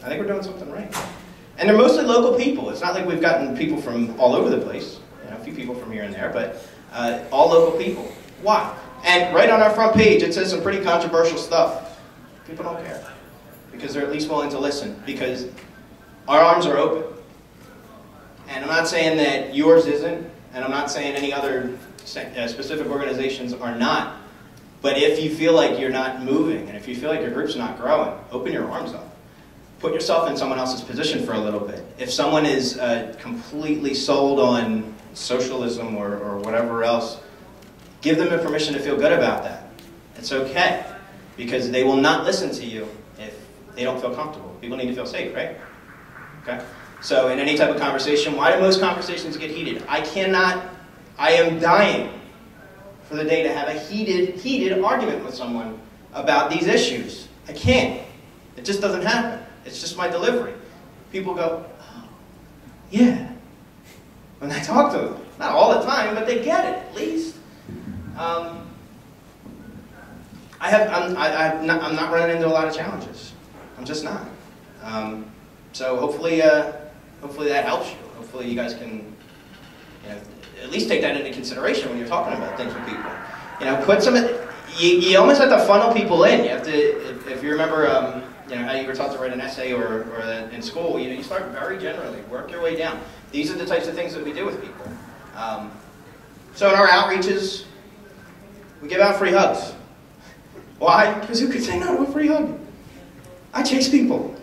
I think we're doing something right. And they're mostly local people. It's not like we've gotten people from all over the place. You know, a few people from here and there, but all local people. Why? And right on our front page, it says some pretty controversial stuff. People don't care. Because they're at least willing to listen. Because our arms are open. And I'm not saying that yours isn't, and I'm not saying any other specific organizations are not. But if you feel like you're not moving, and if you feel like your group's not growing, open your arms up. Put yourself in someone else's position for a little bit. If someone is completely sold on socialism or whatever else, give them the permission to feel good about that. It's okay, because they will not listen to you if they don't feel comfortable. People need to feel safe, right? Okay? So in any type of conversation, why do most conversations get heated? I am dying for the day to have a heated argument with someone about these issues. I can't. It just doesn't happen. It's just my delivery. People go, oh, yeah. When I talk to them. Not all the time, but they get it, at least. I'm not running into a lot of challenges. I'm just not. So hopefully that helps you. Hopefully you guys can, at least take that into consideration when you're talking about things with people. Put some. You almost have to funnel people in. You have to, if you remember, how you were taught to write an essay or in school. You start very generally, work your way down. These are the types of things that we do with people. So in our outreaches, we give out free hugs. Why? Because who could say no to a free hug? I chase people.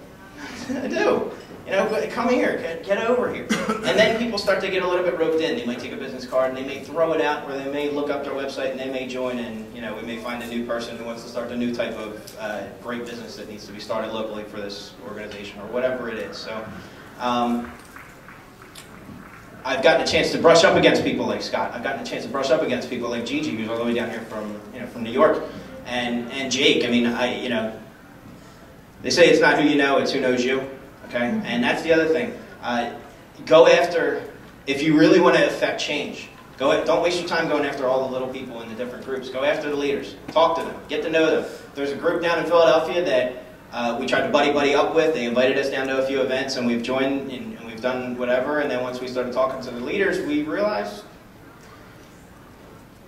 I do. Come here, get over here. And then people start to get a little bit roped in. They might take a business card and they may throw it out, or they may look up their website and they may join, and we may find a new person who wants to start a new type of great business that needs to be started locally for this organization, or whatever it is. So I've gotten a chance to brush up against people like Scott. I've gotten a chance to brush up against people like Gigi, who's all the way down here from New York, and Jake. I mean, they say it's not who you know, it's who knows you. Okay, and that's the other thing. Go after, if you really want to affect change, don't waste your time going after all the little people in the different groups. Go after the leaders. Talk to them. Get to know them. There's a group down in Philadelphia that we tried to buddy up with. They invited us down to a few events, and we've joined, and we've done whatever, and then once we started talking to the leaders, we realized,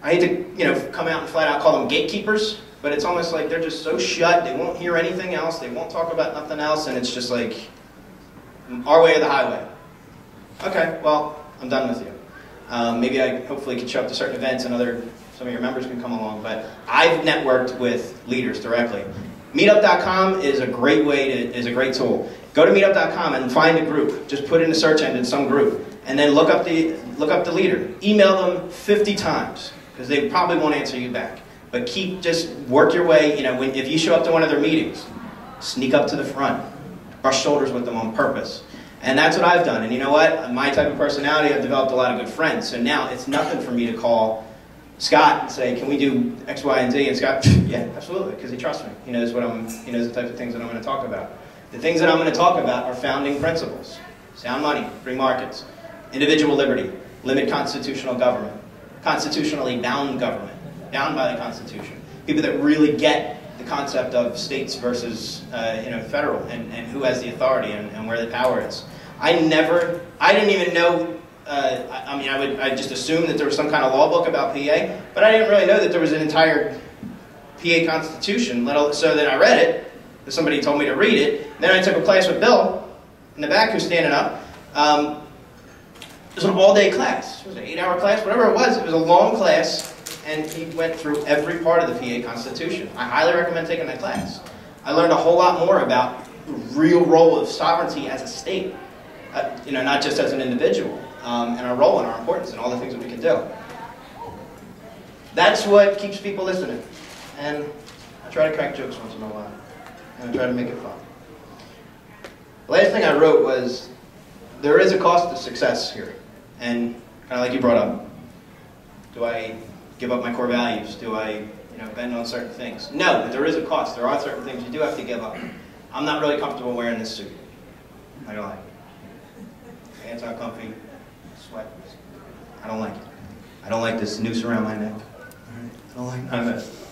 I hate to come out and flat out call them gatekeepers, but it's almost like they're just so shut, they won't hear anything else, they won't talk about nothing else, and it's just like, our way or the highway. Okay, well, I'm done with you. Maybe I hopefully can show up to certain events and some of your members can come along, but I've networked with leaders directly. Meetup.com is a great is a great tool. Go to meetup.com and find a group. Just put in a search engine some group, and then look up the leader. Email them 50 times, because they probably won't answer you back. But just work your way. If you show up to one of their meetings, sneak up to the front. Brush shoulders with them on purpose. And that's what I've done. And you know what? My type of personality, I've developed a lot of good friends. So now it's nothing for me to call Scott and say, can we do X, Y, and Z? And Scott, yeah, absolutely, because he trusts me. He knows he knows the type of things that I'm going to talk about. The things that I'm going to talk about are founding principles. Sound money, free markets, individual liberty, limit constitutional government, constitutionally bound government, bound by the Constitution. People that really get the concept of states versus federal, and who has the authority and where the power is. I didn't even know, I just assumed that there was some kind of law book about PA, but I didn't really know that there was an entire PA Constitution, so then I read it, because somebody told me to read it. Then I took a class with Bill in the back, who's standing up. It was an all-day class. It was an 8-hour class, whatever it was. It was a long class. And he went through every part of the PA Constitution. I highly recommend taking that class. I learned a whole lot more about the real role of sovereignty as a state, not just as an individual, and our role and our importance and all the things that we can do. That's what keeps people listening. And I try to crack jokes once in a while, and I try to make it fun. The last thing I wrote was, there is a cost to success here. And kind of like you brought up, do I give up my core values? Do I, bend on certain things? No, but there is a cost. There are certain things you do have to give up. I'm not really comfortable wearing this suit. I don't like it. Pants aren't comfy. Sweat. I don't like it. I don't like this noose around my neck. I don't like none of this.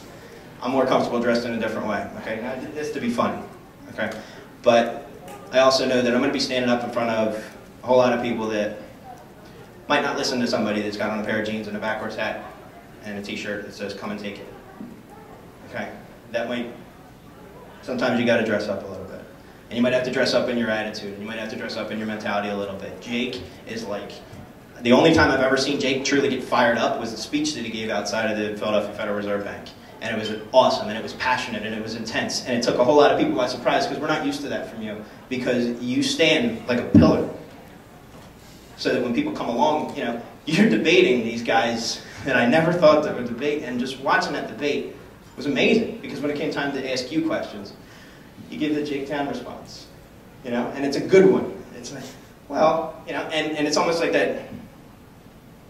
I'm more comfortable dressed in a different way. Okay, now, this to be funny. Okay, but I also know that I'm going to be standing up in front of a whole lot of people that might not listen to somebody that's got on a pair of jeans and a backwards hat and a t-shirt that says, "Come and take it." Okay? That might, sometimes you got to dress up a little bit. And you might have to dress up in your attitude, and you might have to dress up in your mentality a little bit. Jake is like, the only time I've ever seen Jake truly get fired up was the speech that he gave outside of the Philadelphia Federal Reserve Bank. And it was awesome, and it was passionate, and it was intense. And it took a whole lot of people by surprise, because we're not used to that from you, because you stand like a pillar. So that when people come along, you know, you're debating these guys that I never thought that would debate, and just watching that debate was amazing, because when it came time to ask you questions, you give the Jake Town response, you know, and it's a good one. It's like, well, you know, and it's almost like that,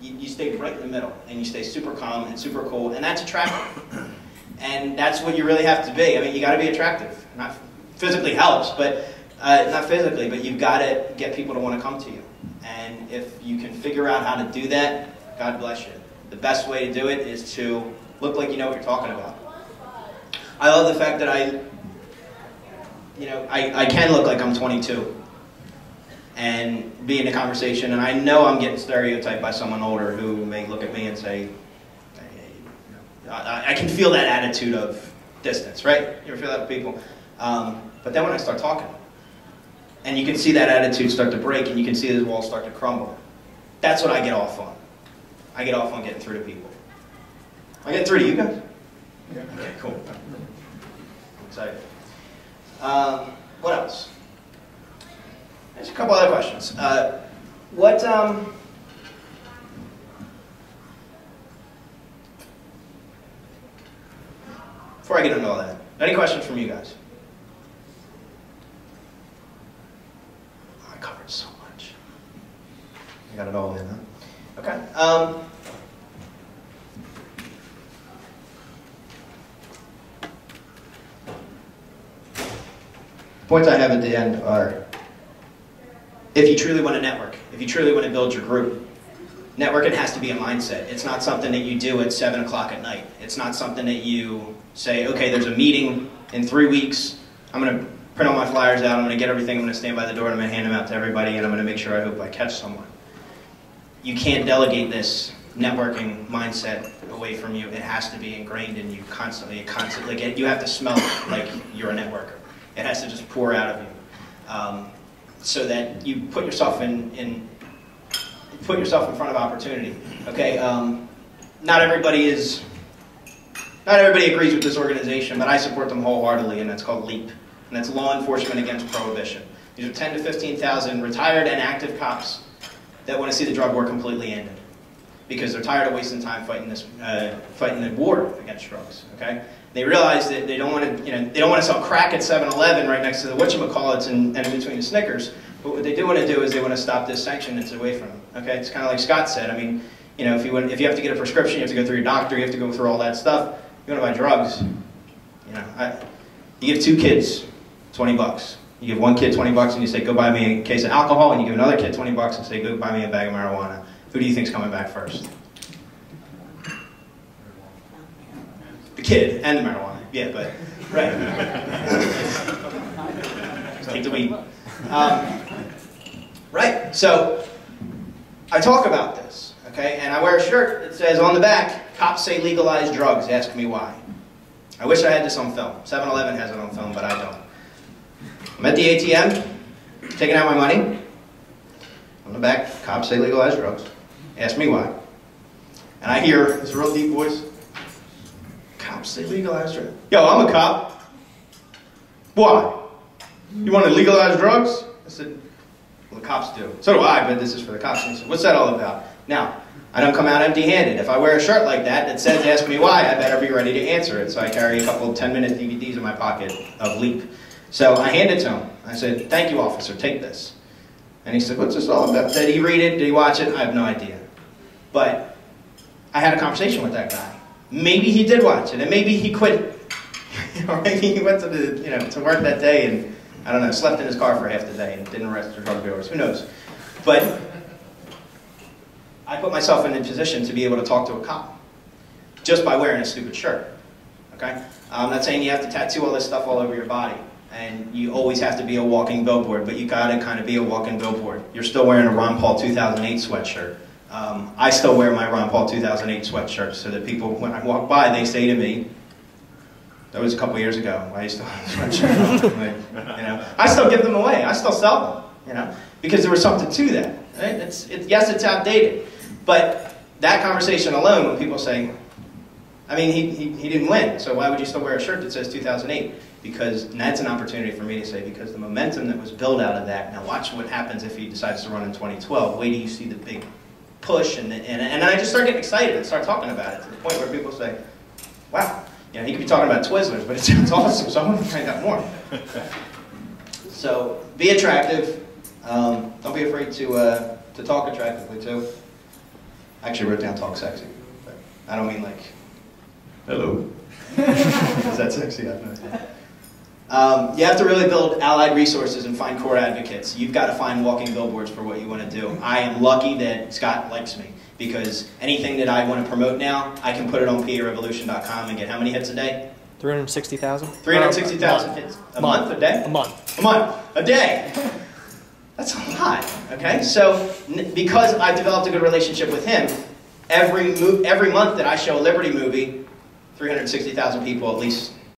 you stay right in the middle, and you stay super calm and super cool, and that's attractive. And that's what you really have to be. I mean, you got to be attractive. Not physically helps, but not physically, but you've got to get people to want to come to you. And if you can figure out how to do that, God bless you. The best way to do it is to look like you know what you're talking about. I love the fact that I can look like I'm 22 and be in a conversation, and I know I'm getting stereotyped by someone older who may look at me and say, I can feel that attitude of distance, right? You ever feel that with people? But then when I start talking, and you can see that attitude start to break, and you can see those walls start to crumble, that's what I get off on. I get off on getting through to people. I get through to you guys? Yeah. Okay, cool. I'm excited. What else? There's a couple other questions. Before I get into all that, any questions from you guys? Oh, I covered so much. I got it all in, huh? Okay. Points I have at the end are, if you truly want to network, if you truly want to build your group, networking has to be a mindset. It's not something that you do at 7 o'clock at night. It's not something that you say, okay, there's a meeting in 3 weeks, I'm going to print all my flyers out, I'm going to get everything, I'm going to stand by the door, and I'm going to hand them out to everybody, and I'm going to make sure I hope I catch someone. You can't delegate this networking mindset away from you. It has to be ingrained in you constantly. You have to smell it like you're a networker. It has to just pour out of you, so that you put yourself in front of opportunity. Okay, not everybody agrees with this organization, but I support them wholeheartedly, and that's called LEAP, and that's Law Enforcement Against Prohibition. These are 10 to 15,000 retired and active cops that want to see the drug war completely ended, because they're tired of wasting time fighting the war against drugs. Okay. They realize that they don't want to, they don't want to sell crack at 7-Eleven right next to the whatchamacallits and in between the Snickers. But what they do want to do is they want to stop this sanction that's away from them. Okay, it's kind of like Scott said. I mean, if you have to get a prescription, you have to go through your doctor, you have to go through all that stuff. You want to buy drugs, you give 2 kids $20. You give one kid $20 and you say, go buy me a case of alcohol, and you give another kid $20 and say, go buy me a bag of marijuana. Who do you think's coming back first? The kid and the marijuana, yeah, but, right. Take the weed. Right, so I talk about this, okay, and I wear a shirt that says on the back, cops say legalize drugs, ask me why. I wish I had this on film. 7-Eleven has it on film, but I don't. I'm at the ATM, taking out my money. On the back, cops say legalize drugs, ask me why. And I hear this real deep voice, cops say legalize drugs. Yo, I'm a cop. Why? You want to legalize drugs? I said, well, the cops do. So do I, but this is for the cops. And he said, what's that all about? Now, I don't come out empty-handed. If I wear a shirt like that says ask me why, I better be ready to answer it. So I carry a couple 10-minute DVDs in my pocket of LEAP. So I hand it to him. I said, thank you, officer, take this. And he said, what's this all about? Did he read it? Did he watch it? I have no idea. But I had a conversation with that guy. Maybe he did watch it, and maybe he quit it. Or maybe he went to to work that day and, I don't know, slept in his car for half the day and didn't arrest the drug dealers. Who knows? But I put myself in a position to be able to talk to a cop just by wearing a stupid shirt. Okay? I'm not saying you have to tattoo all this stuff all over your body and you always have to be a walking billboard, but you gotta kind of be a walking billboard. You're still wearing a Ron Paul 2008 sweatshirt. I still wear my Ron Paul 2008 sweatshirt so that people, when I walk by, they say to me, that was a couple years ago, why are you still have a sweatshirt? Like, you know, I still give them away, I still sell them, you know, because there was something to that. Right? Yes, it's outdated, but that conversation alone, when people say, I mean, he didn't win, so why would you still wear a shirt that says 2008? Because, and that's an opportunity for me to say, because the momentum that was built out of that, now watch what happens if he decides to run in 2012. Wait till you see the big push, and I just start getting excited and start talking about it to the point where people say, wow, you know, he could be talking about Twizzlers, but it sounds awesome, so I want to find out more. So, be attractive. Don't be afraid to talk attractively, too. I actually wrote down talk sexy. But I don't mean like, hello. Is that sexy? I have no idea. You have to really build allied resources and find core advocates. You've got to find walking billboards for what you want to do. I am lucky that Scott likes me, because anything that I want to promote now, I can put it on parevolution.com and get how many hits a day? 360,000? 360,000 hits. A month? A day? A month. A month. A day. That's a lot, okay? So, because I've developed a good relationship with him, every month that I show a Liberty movie, 360,000 people at least